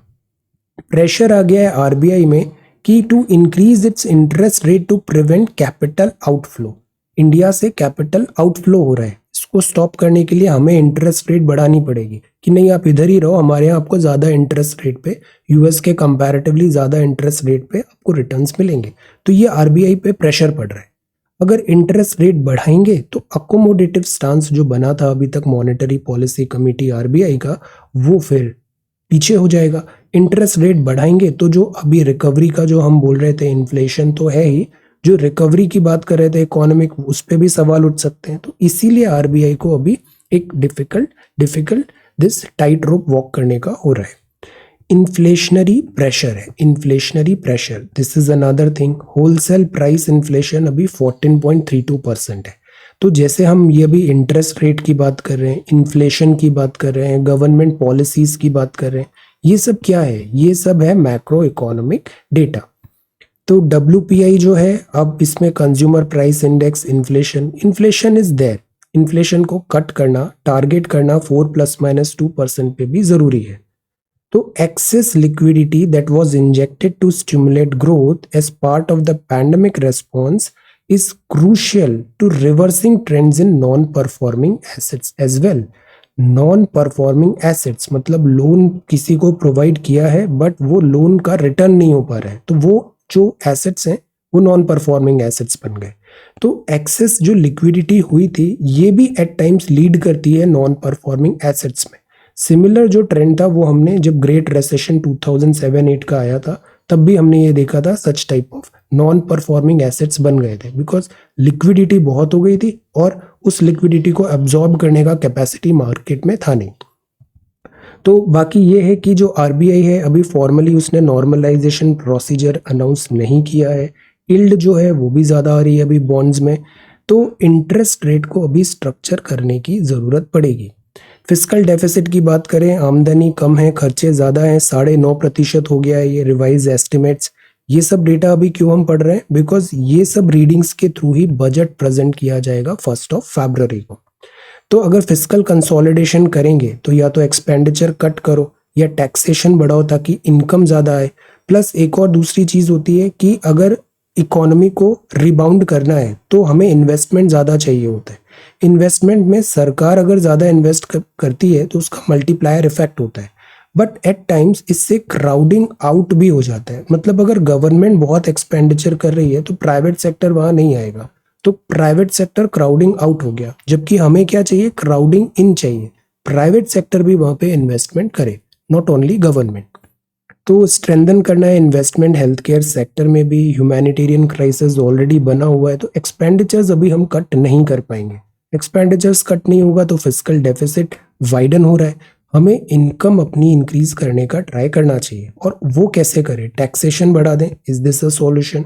Pressure आ गया है आरबीआई में कि to increase its interest rate to prevent capital outflow. India से कैपिटल आउटफ्लो हो रहा है, इसको स्टॉप करने के लिए हमें इंटरेस्ट रेट बढ़ानी पड़ेगी कि नहीं आप इधर ही रहो, हमारे यहाँ आपको ज्यादा इंटरेस्ट रेट पे, यूएस के कंपैरेटिवली ज्यादा इंटरेस्ट रेट पे आपको रिटर्न्स मिलेंगे। तो ये आरबीआई पे प्रेशर पड़ रहा है। अगर इंटरेस्ट रेट बढ़ाएंगे तो अकोमोडेटिव स्टांस जो बना था अभी तक मॉनेटरी पॉलिसी कमेटी आरबीआई का, वो फिर पीछे हो जाएगा। इंटरेस्ट रेट बढ़ाएंगे तो जो अभी रिकवरी का जो हम बोल रहे थे, इन्फ्लेशन तो है ही, जो रिकवरी की बात कर रहे थे इकोनॉमिक, उस पर भी सवाल उठ सकते हैं। तो इसीलिए आरबीआई को अभी एक difficult this tight rope walk करने का हो रहा है। इन्फ्लेशनरी प्रेशर है, this is another thing. Wholesale price inflation अभी 14.32% है। तो जैसे हम ये भी इंटरेस्ट रेट की बात कर रहे हैं, इन्फ्लेशन की बात कर रहे हैं, गवर्नमेंट पॉलिसीज की बात कर रहे हैं, ये सब क्या है, ये सब है मैक्रो इकोनॉमिक डेटा। तो WPI जो है, अब इसमें consumer price index, inflation is there, inflation को कट करना, टारगेट करना 4 ± 2% पे भी जरूरी है। तो excess liquidity that was injected to stimulate growth as part of the pandemic response is crucial to reversing trends in non-performing assets as well. Non-performing assets मतलब loan किसी को प्रोवाइड किया है बट वो लोन का रिटर्न नहीं हो पा रहा है, तो वो जो एसेट्स हैं वो नॉन परफॉर्मिंग एसेट्स बन गए। तो एक्सेस जो लिक्विडिटी हुई थी ये भी एट टाइम्स लीड करती है नॉन परफॉर्मिंग एसेट्स में। सिमिलर जो ट्रेंड था वो हमने जब ग्रेट रेसेशन 2007-8 का आया था तब भी हमने ये देखा था, सच type of non performing assets बन गए थे बिकॉज लिक्विडिटी बहुत हो गई थी और उस लिक्विडिटी को एब्जॉर्ब करने का कैपेसिटी मार्केट में था नहीं। तो बाकी ये है कि जो आरबीआई है अभी फॉर्मली उसने नॉर्मलाइजेशन प्रोसीजर अनाउंस नहीं किया है। यील्ड जो है वो भी ज़्यादा आ रही है अभी बॉन्ड्स में, तो इंटरेस्ट रेट को अभी स्ट्रक्चर करने की ज़रूरत पड़ेगी। फिस्कल डेफिसिट की बात करें, आमदनी कम है खर्चे ज़्यादा हैं, 9.5% हो गया है ये रिवाइज एस्टिमेट्स। ये सब डेटा अभी क्यों हम पढ़ रहे हैं, बिकॉज ये सब रीडिंग्स के थ्रू ही बजट प्रेजेंट किया जाएगा 1 फरवरी को। तो अगर फिस्कल कंसोलिडेशन करेंगे तो या तो एक्सपेंडिचर कट करो या टैक्सेशन बढ़ाओ ताकि इनकम ज़्यादा आए। प्लस एक और दूसरी चीज़ होती है कि अगर इकोनॉमी को रिबाउंड करना है तो हमें इन्वेस्टमेंट ज़्यादा चाहिए होता है। इन्वेस्टमेंट में सरकार अगर ज़्यादा इन्वेस्ट करती है तो उसका मल्टीप्लायर इफेक्ट होता है, बट एट टाइम्स इससे क्राउडिंग आउट भी हो जाता है। मतलब अगर गवर्नमेंट बहुत एक्सपेंडिचर कर रही है तो प्राइवेट सेक्टर वहाँ नहीं आएगा, तो प्राइवेट सेक्टर क्राउडिंग आउट हो गया। जबकि हमें क्या चाहिए, क्राउडिंग इन चाहिए, प्राइवेट सेक्टर भी वहाँ पे इन्वेस्टमेंट करे, नॉट ओनली गवर्नमेंट। तो स्ट्रेंथन करना है इन्वेस्टमेंट हेल्थ केयर सेक्टर में भी। ह्यूमैनिटेरियन क्राइसिस ऑलरेडी बना हुआ है तो एक्सपेंडिचर्स अभी हम कट नहीं कर पाएंगे। एक्सपेंडिचर्स कट नहीं होगा तो फिस्कल डेफिसिट वाइडन हो रहा है। हमें इनकम अपनी इंक्रीज करने का ट्राई करना चाहिए, और वो कैसे करें, टैक्सेशन बढ़ा दें, is this a solution.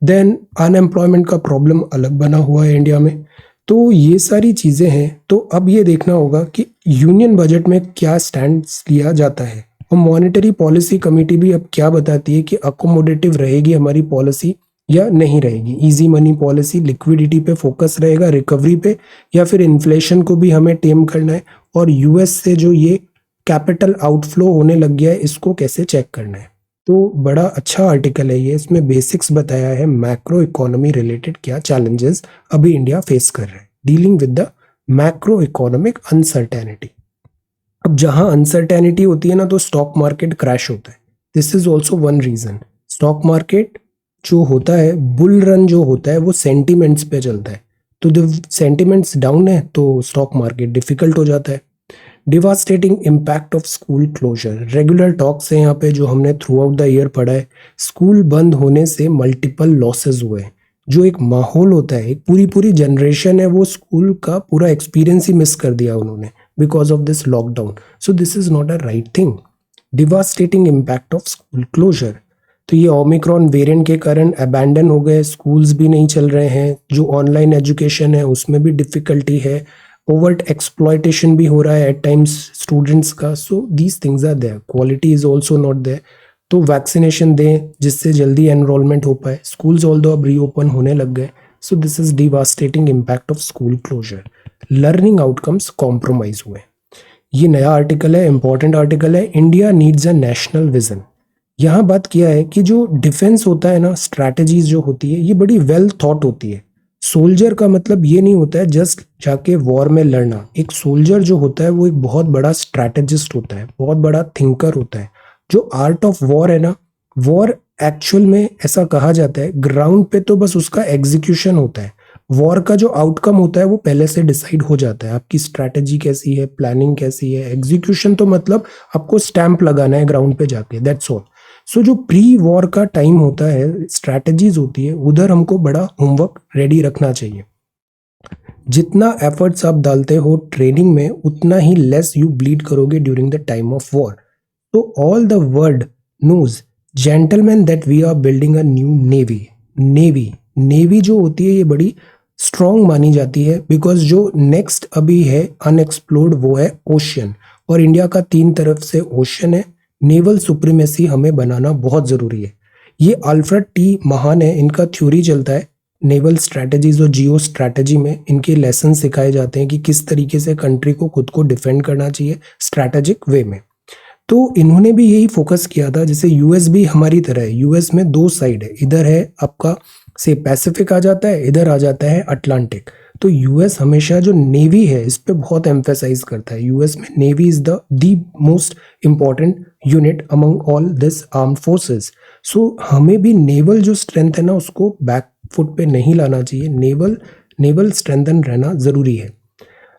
Then unemployment का प्रॉब्लम अलग बना हुआ है इंडिया में। तो ये सारी चीज़ें हैं। तो अब ये देखना होगा कि यूनियन बजट में क्या स्टैंड लिया जाता है, और मॉनेटरी पॉलिसी कमेटी भी अब क्या बताती है कि अकोमोडेटिव रहेगी हमारी पॉलिसी या नहीं रहेगी। इजी मनी पॉलिसी, लिक्विडिटी पे फोकस रहेगा, रिकवरी पे, या फिर इन्फ्लेशन को भी हमें टेम करना है, और यूएस से जो ये कैपिटल आउटफ्लो होने लग गया है इसको कैसे चेक करना है। तो बड़ा अच्छा आर्टिकल है ये, इसमें बेसिक्स बताया है मैक्रो इकोनॉमी रिलेटेड क्या चैलेंजेस अभी इंडिया फेस कर रहा है, dealing with the macro economic uncertainty. अब जहां अनसर्टेनिटी होती है ना तो स्टॉक मार्केट क्रैश होता है। This is also one reason. Stock market जो होता है, बुल रन जो होता है वो सेंटिमेंट्स पे चलता है, तो जब सेंटिमेंट्स डाउन है तो स्टॉक मार्केट डिफिकल्ट हो जाता है। Devastating impact of school closure, regular talks है यहाँ पे जो हमने थ्रू आउट द ईयर पढ़ा है। स्कूल बंद होने से मल्टीपल लॉसेस हुए हैं। जो एक माहौल होता है, एक पूरी पूरी जनरेशन है, वो स्कूल का पूरा एक्सपीरियंस ही मिस कर दिया उन्होंने because of this lockdown. So this is not a right thing. Devastating impact of school closure, तो ये ओमिक्रॉन वेरिएंट के कारण अबैंडन हो गए, स्कूल्स भी नहीं चल रहे हैं। जो ऑनलाइन एजुकेशन है उसमें भी डिफिकल्टी है, ओवर्ट एक्सप्लॉयटेशन भी हो रहा है एट टाइम्स स्टूडेंट्स का। So these things are there, quality is also not there. तो वैक्सीनेशन दें जिससे जल्दी एनरोलमेंट हो पाए। स्कूल्स ऑल्दो अब रीओपन होने लग गए। So this is devastating impact of school closure. Learning outcomes compromise हुए। ये नया आर्टिकल है, इंपॉर्टेंट आर्टिकल है। India needs a national vision. यहाँ बात किया है कि जो डिफेंस होता है ना, स्ट्रैटेजीज जो होती है ये बड़ी वेल थॉट होती है। सोल्जर का मतलब ये नहीं होता है जस्ट जाके वॉर में लड़ना। एक सोल्जर जो होता है वो एक बहुत बड़ा स्ट्रैटेजिस्ट होता है, बहुत बड़ा थिंकर होता है। जो आर्ट ऑफ वॉर है ना, वॉर एक्चुअल में ऐसा कहा जाता है ग्राउंड पे तो बस उसका एग्जीक्यूशन होता है। वॉर का जो आउटकम होता है वो पहले से डिसाइड हो जाता है। आपकी स्ट्रैटेजी कैसी है, प्लानिंग कैसी है, एग्जीक्यूशन तो मतलब आपको स्टैंप लगाना है ग्राउंड पे जाके, दैट्स ऑल। सो जो प्री वॉर का टाइम होता है, स्ट्रैटेजीज होती है, उधर हमको बड़ा होमवर्क रेडी रखना चाहिए। जितना एफर्ट्स आप डालते हो ट्रेनिंग में उतना ही लेस यू ब्लीड करोगे during the time of war. तो all the world knows gentleman that we are building a new navy. Navy जो होती है ये बड़ी स्ट्रॉन्ग मानी जाती है बिकॉज जो नेक्स्ट अभी है अनएक्सप्लोर्ड वो है ओशियन, और इंडिया का 3 तरफ से ओशियन है। नेवल सुप्रीमेसी हमें बनाना बहुत ज़रूरी है। ये अल्फ्रेड टी महान है, इनका थ्योरी चलता है नेवल स्ट्रैटेजीज और जियो स्ट्रैटेजी में। इनके लेसन सिखाए जाते हैं कि किस तरीके से कंट्री को खुद को डिफेंड करना चाहिए स्ट्रैटेजिक वे में। तो इन्होंने भी यही फोकस किया था। जैसे यूएस भी हमारी तरह है, यूएस में 2 साइड है, इधर है आपका से पैसिफिक आ जाता है, इधर आ जाता है अटलांटिक। तो यूएस हमेशा जो नेवी है इस पे बहुत एम्फेसाइज करता है। यूएस में navy is the most important unit among all this armed forces. So हमें भी नेवल जो स्ट्रेंथ है ना उसको बैक फुट पे नहीं लाना चाहिए, नेवल स्ट्रेंथन रहना ज़रूरी है।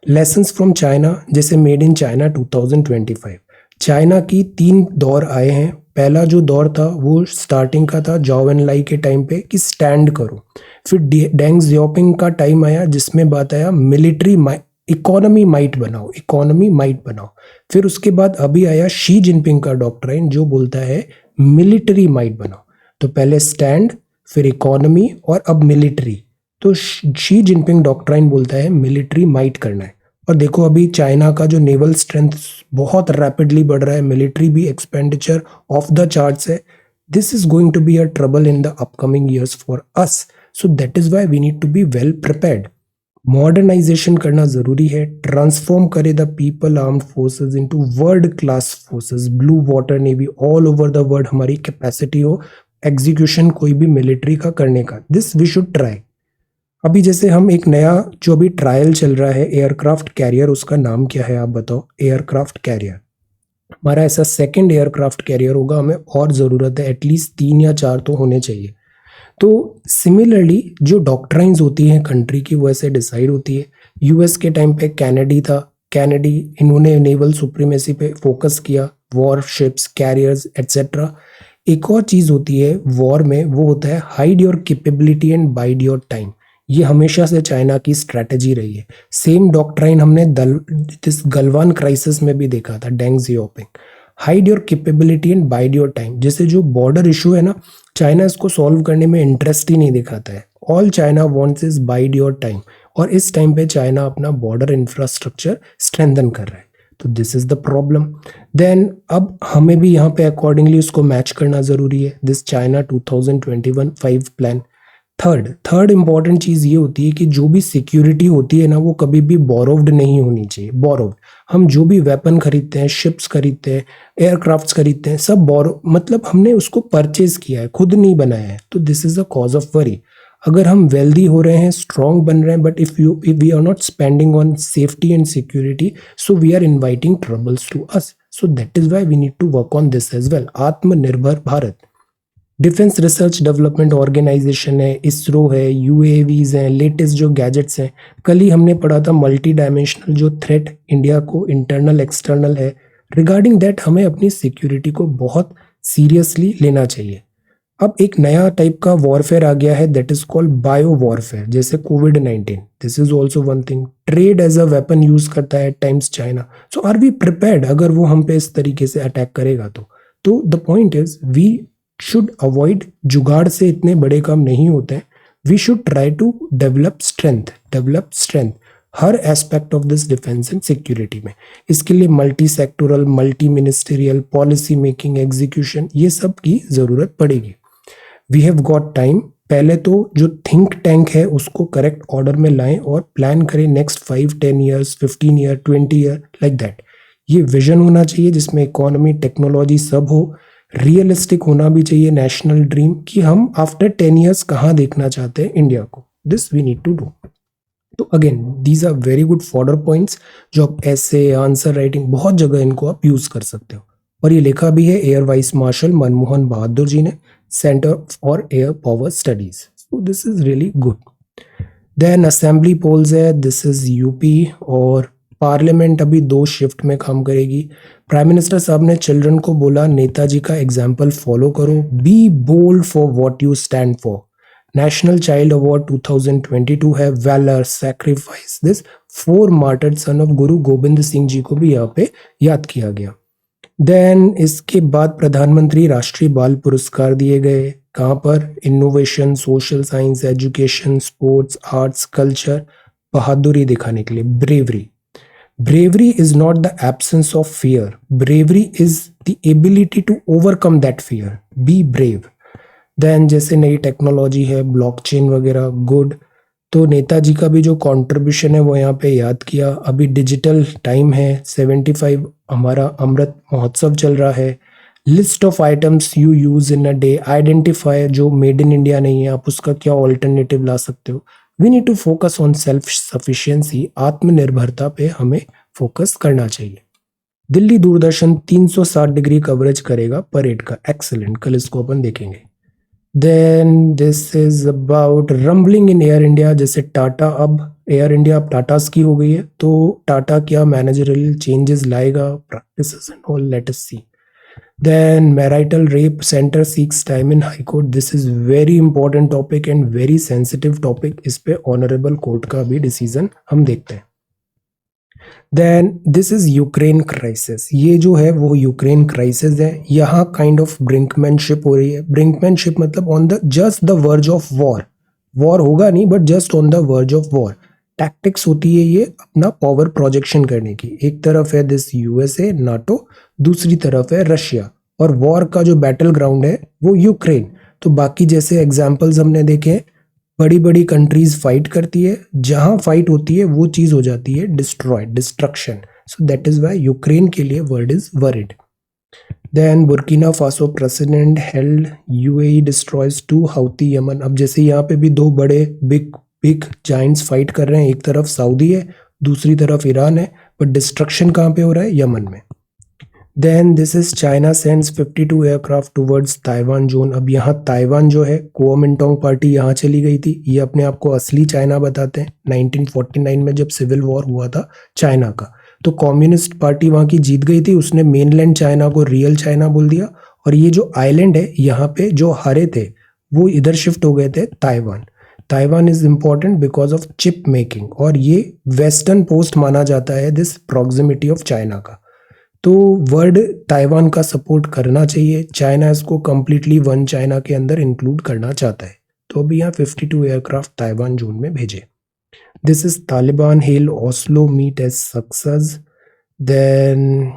लेसन्स फ्रॉम चाइना, जैसे मेड इन चाइना 2025, चाइना की 3 दौर आए हैं। पहला जो दौर था वो स्टार्टिंग का था जाओ एन लाई के टाइम पे कि स्टैंड करो। फिर डेंग जियाओपिंग का टाइम आया जिसमें बात आया मिलिट्री इकोनॉमी माइट बनाओ, इकोनॉमी माइट बनाओ। फिर उसके बाद अभी आया शी जिनपिंग का डॉक्ट्राइन जो बोलता है मिलिट्री माइट बनाओ। तो पहले स्टैंड, फिर इकोनॉमी और अब मिलिट्री। तो शी जिनपिंग डॉक्ट्राइन बोलता है मिलिट्री माइट करना है। और देखो अभी चाइना का जो नेवल स्ट्रेंथ बहुत रैपिडली बढ़ रहा है, मिलिट्री भी एक्सपेंडिचर ऑफ द चार्ट्स है। This is going to be a trouble in the upcoming years for us, so that is why we need to be well prepared. Modernisation करना जरूरी है, transform करे the people armed forces into world class forces, blue water navy all over the world हमारी capacity हो execution कोई भी military का करने का। This we should try. अभी जैसे हम एक नया जो अभी ट्रायल चल रहा है एयरक्राफ्ट कैरियर, उसका नाम क्या है आप बताओ? एयरक्राफ्ट कैरियर हमारा ऐसा सेकंड एयरक्राफ्ट कैरियर होगा, हमें और ज़रूरत है एटलीस्ट 3 या 4 तो होने चाहिए। तो सिमिलरली जो डॉक्ट्राइंस होती हैं कंट्री की वो ऐसे डिसाइड होती है। यूएस के टाइम पे कैनेडी था, कैनेडी इन्होंने नेवल सुप्रीमेसी पे फोकस किया, वॉर शिप्स, कैरियर्स एट्सेट्रा। एक और चीज़ होती है वॉर में, वो होता है hide your capability and bide your time. ये हमेशा से चाइना की स्ट्रैटेजी रही है। सेम डॉक्ट्राइन हमने दिस गलवान क्राइसिस में भी देखा था, Deng Xiaoping. Hide your capability and bide your time. जैसे जो बॉर्डर इशू है ना, चाइना इसको सॉल्व करने में इंटरेस्ट ही नहीं दिखाता है। All China wants is wide your time. और इस टाइम पे चाइना अपना बॉर्डर इंफ्रास्ट्रक्चर स्ट्रेंथन कर रहा है। तो this is the problem. Then अब हमें भी यहाँ पे अकॉर्डिंगली उसको मैच करना जरूरी है, this China 2021-5 plan. Third important चीज ये होती है कि जो भी सिक्योरिटी होती है ना वो कभी भी बोरोव्ड नहीं होनी चाहिए। बोरोव्ड, हम जो भी वेपन खरीदते हैं, शिप्स खरीदते हैं, एयरक्राफ्ट्स खरीदते हैं, सब मतलब हमने उसको परचेज किया है, खुद नहीं बनाया है। तो this is a cause of worry. अगर हम वेल्दी हो रहे हैं, स्ट्रांग बन रहे हैं, but if we are not spending on safety and security, so we are inviting troubles to us. So that is why we need to work on this as well. आत्मनिर्भर Bharat, defence research development organisation है, ISRO है, UAVs हैं, latest जो gadgets हैं। कल ही हमने पढ़ा था मल्टी डायमेंशनल जो थ्रेट इंडिया को इंटरनल एक्सटर्नल है, रिगार्डिंग दैट हमें अपनी सिक्योरिटी को बहुत सीरियसली लेना चाहिए। अब एक नया टाइप का वॉरफेयर आ गया है, that is called bio warfare. जैसे कोविड-19, this is also one thing. Trade as a weapon use करता है times China. So are we prepared अगर वो हम पे इस तरीके से अटैक करेगा तो the point is we should avoid, जुगाड़ से इतने बड़े काम नहीं होते हैं। We should try to develop strength हर aspect of this defence and security में। इसके लिए multi sectoral, multi ministerial, policy making, execution, ये सब की जरूरत पड़ेगी। We have got time. पहले तो जो थिंक टैंक है उसको करेक्ट ऑर्डर में लाएं और प्लान करें next 5-10 years, 15 year, 20 year, like that. ये विजन होना चाहिए जिसमें इकोनॉमी, टेक्नोलॉजी सब हो। रियलिस्टिक होना भी चाहिए नेशनल ड्रीम कि हम आफ्टर 10 ईयर्स कहाँ देखना चाहते हैं इंडिया को। This we need to do. तो again these are very good fodder points जो आप ऐसे आंसर राइटिंग बहुत जगह इनको आप यूज कर सकते हो। और ये लिखा भी है air vice marshal Manmohan Bahadur ji ने, Centre for Air Power Studies. So this is really good. Then assembly polls है, दिस इज यूपी। और पार्लियामेंट अभी 2 शिफ्ट में काम करेगी। प्राइम मिनिस्टर साहब ने चिल्ड्रन को बोला नेताजी का एग्जाम्पल फॉलो करो, be bold for what you stand for. National child award 2022 है, valour, sacrifice, this 4 martyred son of Guru Gobind Singh ji को भी यहाँ पे याद किया गया। देन इसके बाद प्रधानमंत्री राष्ट्रीय बाल पुरस्कार दिए गए। कहाँ पर? Innovation, social science, education, sports, arts, culture, बहादुरी दिखाने के लिए, bravery. Bravery is not the absence of fear. Bravery is the ability to overcome that fear. Be brave. Then जैसे नई टेक्नोलॉजी है, ब्लॉकचेन वगैरह, गुड। तो नेताजी का भी जो कंट्रीब्यूशन है वो यहाँ पे याद किया। अभी डिजिटल टाइम है, 75 हमारा अमृत महोत्सव चल रहा है। List of items you use in a day, identify जो मेड इन इंडिया नहीं है आप उसका क्या ऑल्टरनेटिव ला सकते हो। We need to focus on self sufficiency, आत्मनिर्भरता पे हमें फोकस करना चाहिए। दिल्ली दूरदर्शन 360 डिग्री कवरेज करेगा परेड का, एक्सेलेंट, कल इसको अपन देखेंगे। Then this is about rumbling in Air India, जैसे टाटा अब एयर इंडिया अब टाटास की हो गई है, तो टाटा क्या मैनेजरियल चेंजेस लाएगा, practices and all, let us see. Then marital rape center seeks time in high court. This is very important topic and very sensitive topic. इस पे honorable court का भी decision हम देखते हैं। Then this is Ukraine crisis. ये जो है वो यूक्रेन क्राइसिस है। यहाँ काइंड ऑफ ब्रिंकमैनशिप हो रही है। ब्रिंकमैनशिप मतलब on the just the verge of war. War होगा नहीं but just on the verge of war. Tactics होती है ये अपना पावर प्रोजेक्शन करने की। एक तरफ है दिस यूएसए नाटो, दूसरी तरफ है रशिया, और वॉर का जो बैटल ग्राउंड है वो यूक्रेन। तो बाकी जैसे एग्जांपल्स हमने देखे, बड़ी बड़ी कंट्रीज फाइट करती है, जहां फाइट होती है वो चीज हो जाती है destroy, destruction. So that is why Ukraine के लिए word is worried. Then Burkina Faso president held UAE destroys 2 Houthi Yemen. अब जैसे यहाँ पे भी दो बड़े बिग बिग जाइंट्स फाइट कर रहे हैं, एक तरफ सऊदी है, दूसरी तरफ ईरान है, बट डिस्ट्रक्शन कहाँ पे हो रहा है, यमन में। Then this is China sends 52 aircraft towards Taiwan zone. अब यहाँ ताइवान जो है, कुओमिंटांग पार्टी यहाँ चली गई थी। ये अपने आप को असली चाइना बताते हैं। 1949 में जब सिविल वॉर हुआ था चाइना का, तो कम्युनिस्ट पार्टी वहाँ की जीत गई थी, उसने मेनलैंड चाइना को रियल चाइना बोल दिया, और ये जो आइलैंड है यहाँ पे जो हारे थे वो इधर शिफ्ट हो गए थे Taiwan. Taiwan is important because of chip making, और ये वेस्टर्न पोस्ट माना जाता है दिस प्रॉक्सिमिटी ऑफ चाइना का। तो वर्ल्ड ताइवान का सपोर्ट करना चाहिए। चाइना इसको कंप्लीटली वन चाइना के अंदर इंक्लूड करना चाहता है। तो अभी यहाँ 52 एयरक्राफ्ट ताइवान जोन में भेजे। This is Taliban hail Oslo meet as success. Then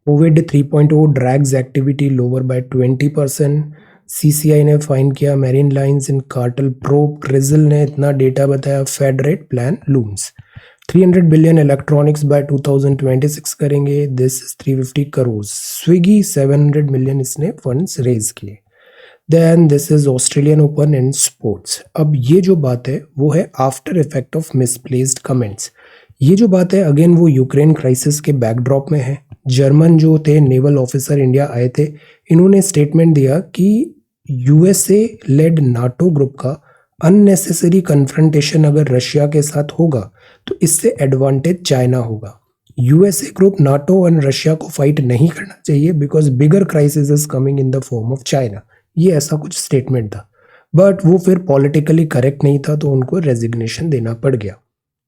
Covid 3.0 drags activity lower by 20%। CCI ने फाइन किया marine lines in cartel probe. Crisil ने इतना डेटा बताया, Fed rate plan looms. 300 billion electronics by 2026 करेंगे, this is 350 crore. Swiggy 700 million इसने funds raise किए। Then this is Australian Open and sports. अब ये जो बात है वो है after effect of misplaced comments. ये जो बात है अगेन वो यूक्रेन क्राइसिस के बैकड्रॉप में है। जर्मन जो थे नेवल ऑफिसर इंडिया आए थे, इन्होंने स्टेटमेंट दिया कि यूएसए लेड नाटो ग्रुप का अननेसेसरी कन्फ्रंटेशन अगर रशिया के साथ होगा तो इससे एडवांटेज चाइना होगा। यूएसए ग्रुप नाटो और रशिया को फाइट नहीं करना चाहिए because bigger crisis is coming in the form of China. ये ऐसा कुछ स्टेटमेंट था, बट वो फिर पॉलिटिकली करेक्ट नहीं था तो उनको रेजिग्नेशन देना पड़ गया।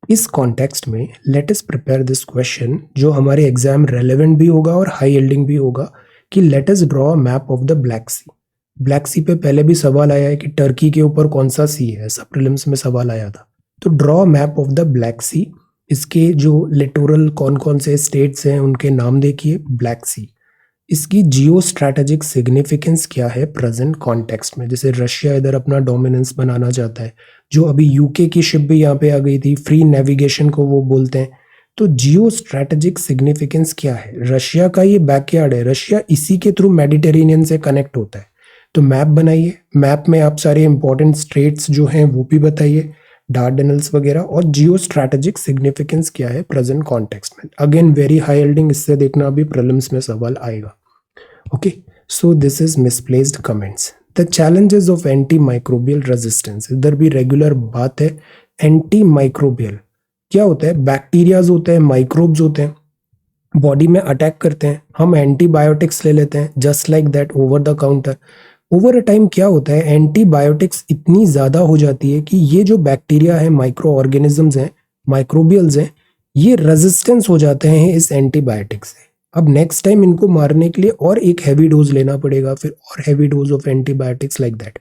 इस कॉन्टेक्स्ट में let us prepare this question जो हमारे एग्जाम रेलेवेंट भी होगा और हाई यील्डिंग भी होगा, कि let us draw a map of the Black Sea. Black Sea पे पहले भी सवाल आया है कि टर्की के ऊपर कौन सा सी है, ऐसा प्रीलिम्स में सवाल आया था। तो draw map of the Black Sea. इसके जो लिटोरल कौन कौन से स्टेट्स हैं उनके नाम देखिए, ब्लैक सी। इसकी जियो स्ट्रैटेजिक सिग्निफिकेंस क्या है प्रेजेंट कॉन्टेक्स्ट में। जैसे रशिया इधर अपना डोमिनेंस बनाना चाहता है, जो अभी यूके की शिप भी यहाँ पे आ गई थी, फ्री नेविगेशन को वो बोलते हैं। तो जियो स्ट्रैटेजिक सिग्निफिकेंस क्या है, रशिया का ये बैकयार्ड है, रशिया इसी के थ्रू मेडिटेरेनियन से कनेक्ट होता है। तो मैप बनाइए, मैप में आप सारे इंपॉर्टेंट स्टेट्स जो हैं वो भी बताइए, डार्डेनल्स वगैरह, और जियो स्ट्रैटेजिक सिग्निफिकेंस क्या है प्रेजेंट कॉन्टेक्स्ट में। अगेन वेरी हाई यील्डिंग, इससे देखना अभी प्रीलिम्स में सवाल आएगा। Okay, so this is misplaced comments. The challenges of anti microbial resistance, इधर भी रेगुलर बात है। एंटी माइक्रोबियल क्या होता है, बैक्टीरियाज होते हैं, माइक्रोब्स होते हैं, बॉडी में अटैक करते हैं, हम एंटीबायोटिक्स ले लेते हैं just like that over the counter. Over a time क्या होता है, एंटीबायोटिक्स इतनी ज़्यादा हो जाती है कि ये जो बैक्टीरिया है, माइक्रो ऑर्गेनिजम्स हैं, माइक्रोबियल्स हैं, ये रेजिस्टेंस हो जाते हैं इस एंटीबायोटिक से। अब नेक्स्ट टाइम इनको मारने के लिए और एक हैवी डोज लेना पड़ेगा, फिर और heavy dose of antibiotics like that.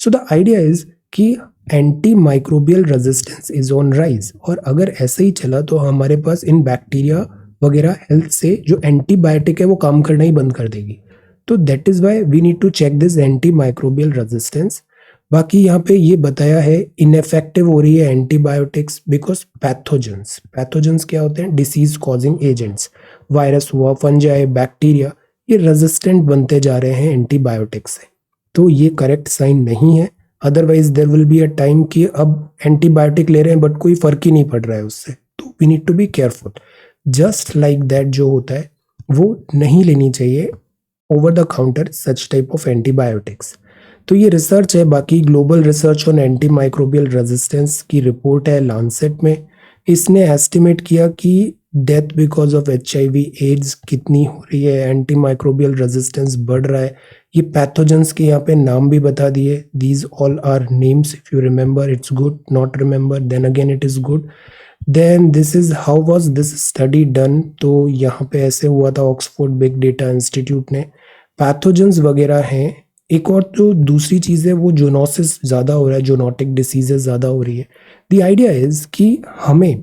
So the idea is कि anti microbial resistance is on rise, और अगर ऐसे ही चला तो हमारे पास इन बैक्टीरिया वगैरह हेल्थ से जो एंटीबायोटिक है वो काम करना ही बंद कर देगी। तो that is why we need to check this anti microbial resistance. बाकी यहाँ पे ये बताया है इनएफेक्टिव हो रही है एंटीबायोटिक्स बिकॉज पैथोजेंस। पैथोजेंस क्या होते हैं, डिसीज कॉजिंग एजेंट्स, वायरस हुआ, फंजाई, बैक्टीरिया, ये रेजिस्टेंट बनते जा रहे हैं एंटीबायोटिक्स से। तो ये करेक्ट साइन नहीं है, otherwise there will be a time कि अब एंटीबायोटिक ले रहे हैं बट कोई फर्क ही नहीं पड़ रहा है उससे। तो we need to be careful. Just like that जो होता है वो नहीं लेनी चाहिए over the counter such type of antibiotics. तो ये रिसर्च है, बाकी global research on anti microbial resistance की रिपोर्ट है लांसेट में। इसने एस्टिमेट किया कि death because of HIV AIDS कितनी हो रही है, एंटी माइक्रोबियल रेजिस्टेंस बढ़ रहा है। ये पैथोजेंस के यहाँ पे नाम भी बता दिए, these all are names, if you remember it's good, not remember then again it is good. Then this is how was this study done. तो यहाँ पे ऐसे हुआ था, ऑक्सफोर्ड बिग डेटा इंस्टीट्यूट ने पैथोजेंस वगैरह हैं। एक और जो दूसरी चीज़ है वो जोनोसिस ज़्यादा हो रहा है, जोनोटिक डिसीजेज ज़्यादा हो रही है। द आइडिया इज कि हमें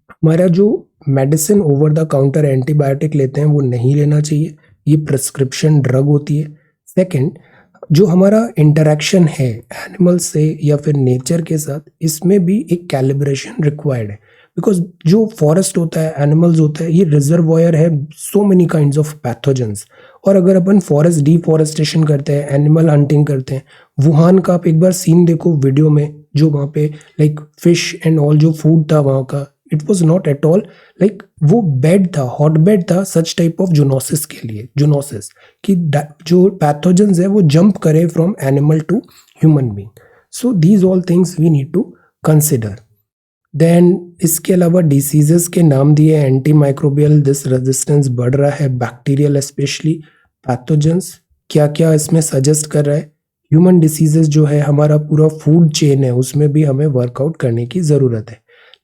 हमारा जो medicine over the counter antibiotic लेते हैं वो नहीं लेना चाहिए, ये प्रिस्क्रिप्शन ड्रग होती है। सेकंड, जो हमारा इंटरेक्शन है एनिमल से या फिर नेचर के साथ, इसमें भी एक कैलिब्रेशन रिक्वायर्ड है, बिकॉज जो फॉरेस्ट होता है, एनिमल्स होता है, ये रिजर्वॉयर है so many kinds of pathogens. और अगर अपन फॉरेस्ट डिफॉरेस्टेशन करते हैं, एनिमल हंटिंग करते हैं, वुहान का आप एक बार सीन देखो वीडियो में, जो वहाँ पे लाइक फिश एंड ऑल जो फूड था वहाँ का, it was not at all like, वो बेड था, हॉट बेड था सच टाइप ऑफ जूनोसिस के लिए, जूनोसिस कि जो पैथोजेंस है वो जंप करे from animal to human being. So these all things we need to consider. Then इसके अलावा डिसीजेस के नाम दिए, एंटी माइक्रोबियल दिस रेजिस्टेंस बढ़ रहा है, बैक्टीरियल स्पेशली, पैथोजेंस क्या क्या इसमें सजेस्ट कर रहा है। ह्यूमन डिसीजेस जो है, हमारा पूरा फूड चेन है, उसमें भी हमें वर्कआउट करने की ज़रूरत है।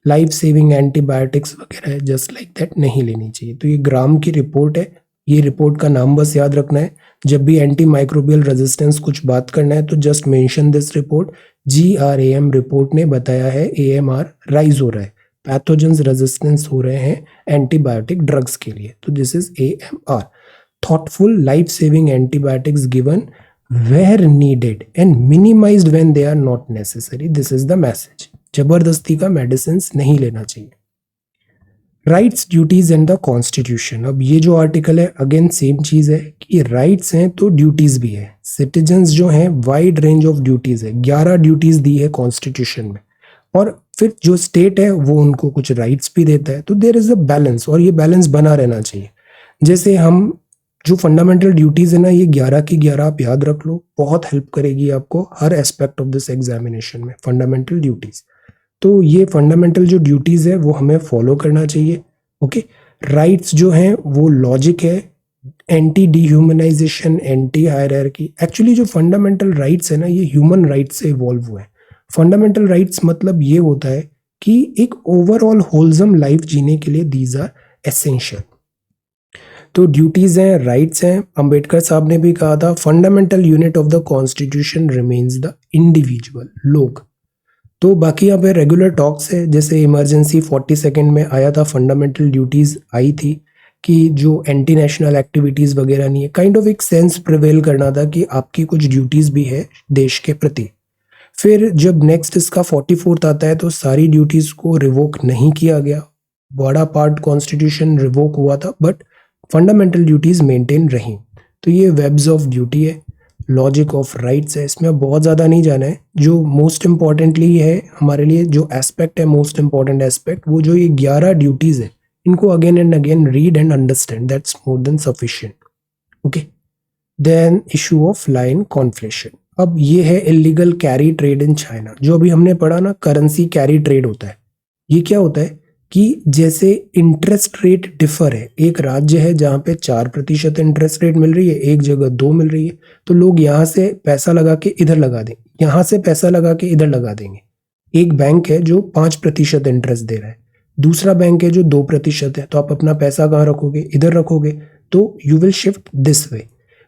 लाइफ सेविंग एंटीबायोटिक्स वगैरह है जस्ट लाइक दैट नहीं लेनी चाहिए। तो ये ग्राम की रिपोर्ट है, ये रिपोर्ट का नाम बस याद रखना है। जब भी एंटी माइक्रोबियल रेजिस्टेंस कुछ बात करना है तो just mention this report. GRAM report ने बताया है AMR राइज हो रहा है, पैथोजेंस रेजिस्टेंस हो रहे हैं एंटीबायोटिक ड्रग्स के लिए, तो this is AMR। thoughtful life saving antibiotics given where needed and minimized when they are not necessary, this is the message। जबरदस्ती का मेडिसिन नहीं लेना चाहिए। Rights, duties and the constitution. अब ये जो आर्टिकल है अगेन सेम चीज है कि राइट्स हैं तो ड्यूटीज भी है। सिटीजन्स जो हैं वाइड रेंज ऑफ ड्यूटीज है, 11 ड्यूटीज दी है कॉन्स्टिट्यूशन में, और फिर जो स्टेट है वो उनको कुछ राइट्स भी देता है। तो देयर इज अ बैलेंस, और ये बैलेंस बना रहना चाहिए। जैसे हम जो फंडामेंटल ड्यूटीज है ना, ये 11 की 11 आप याद रख लो, बहुत हेल्प करेगी आपको हर एस्पेक्ट ऑफ दिस एग्जामिनेशन में, फंडामेंटल ड्यूटीज। तो ये फंडामेंटल जो ड्यूटीज है वो हमें फॉलो करना चाहिए। ओके, राइट्स जो हैं वो लॉजिक है, anti dehumanisation, anti hierarchy. Actually जो फंडामेंटल राइट्स है ना, ये ह्यूमन राइट्स से इवॉल्व हुए हैं। फंडामेंटल राइट्स मतलब ये होता है कि एक ओवरऑल होलसम लाइफ जीने के लिए दीज आर एसेंशियल। तो ड्यूटीज हैं, राइट्स हैं। अंबेडकर साहब ने भी कहा था fundamental unit of the constitution remains the individual, लोग। तो बाकी यहाँ पे रेगुलर टॉक्स है, जैसे इमरजेंसी 42nd में आया था, फंडामेंटल ड्यूटीज आई थी कि जो एंटी नेशनल एक्टिविटीज वगैरह नहीं है, काइंड ऑफ एक सेंस प्रिवेल करना था कि आपकी कुछ ड्यूटीज भी है देश के प्रति। फिर जब नेक्स्ट इसका 44th आता है तो सारी ड्यूटीज को रिवोक नहीं किया गया, बड़ा पार्ट कॉन्स्टिट्यूशन रिवोक हुआ था, बट फंडामेंटल ड्यूटीज मेंटेन रही। तो ये वेब्स ऑफ ड्यूटी है, लॉजिक ऑफ राइट्स है, इसमें अब बहुत ज़्यादा नहीं जाना है। जो मोस्ट इम्पॉर्टेंटली है हमारे लिए, जो एस्पेक्ट है मोस्ट इम्पॉर्टेंट एस्पेक्ट, वो जो ये 11 ड्यूटीज़ है, इनको again and again read and understand, that's more than sufficient. Okay, then issue of line conflation. अब ये है illegal carry trade in China. जो अभी हमने पढ़ा ना, करेंसी कैरी ट्रेड होता है। ये क्या होता है कि जैसे इंटरेस्ट रेट डिफर है, एक राज्य है जहाँ पे 4% इंटरेस्ट रेट मिल रही है, एक जगह 2 मिल रही है, तो लोग यहाँ से पैसा लगा के इधर लगा देंगे, यहाँ से पैसा लगा के इधर लगा देंगे। एक बैंक है जो 5% इंटरेस्ट दे रहा है, दूसरा बैंक है जो 2% है, तो आप अपना पैसा कहाँ रखोगे? इधर रखोगे, तो you will shift this way.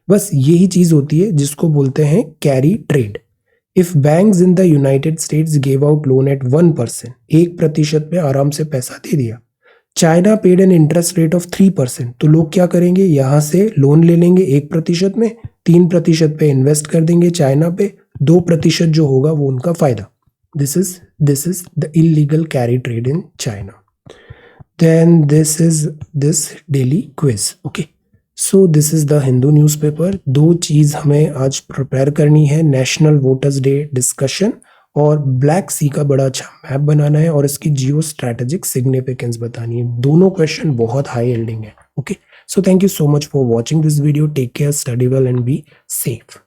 बस यही चीज होती है जिसको बोलते हैं carry trade. If banks in the United states gave out loan eight 1%, 1% पे आराम से पैसा दे दिया, China paid an interest rate of 3%, तो लोग क्या करेंगे, यहाँ से लोन ले लेंगे 1% में, 3% पे इन्वेस्ट कर देंगे चाइना पे, 2% जो होगा वो उनका फायदा। This is the illegal carry trade in China. Then this is this daily quiz. Okay, so this is the Hindu newspaper. 2 चीज हमें आज प्रिपेयर करनी है, नेशनल वोटर्स डे डिस्कशन और ब्लैक सी का बड़ा अच्छा मैप बनाना है और इसकी जियो स्ट्रैटेजिक सिग्निफिकेंस बतानी है। दोनों क्वेश्चन बहुत हाई एल्डिंग है। Okay, So thank you so much for watching this video. Take care, study well, and be safe.